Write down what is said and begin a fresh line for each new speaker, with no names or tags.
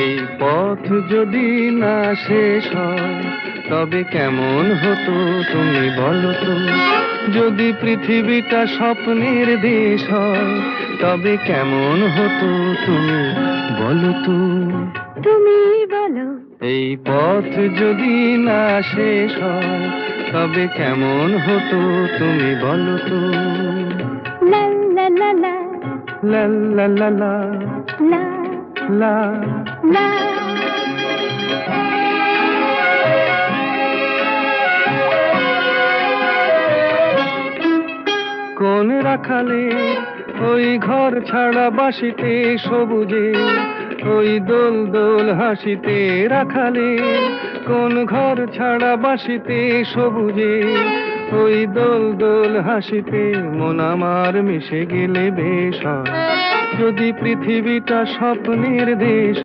এই পথ যদি না শেষ হয় তবে কেমন হতো তুমি বলো তো। যদি পৃথিবীটা স্বপ্নের দেশ হয় তবে কেমন হতো তুমি বলো তো।
তুমি বলো।
এই পথ যদি না শেষ হয় তবে কেমন হতো তুমি বলো তো।
লা লা লা লা
লা লা লা লা
লা
লা।
লা।
কোন রাখালে ওই ঘর ছাড়া বাসিতে সবুজে, ওই দোল দোল হাসিতে রাখালে। কোন ঘর ছাড়া বাসিতে সবুজে, ওই দোল দোল হাসিতে মন আমার মিশে গেলে বেশ হয়। যদি পৃথিবীটা স্বপ্নের দেশ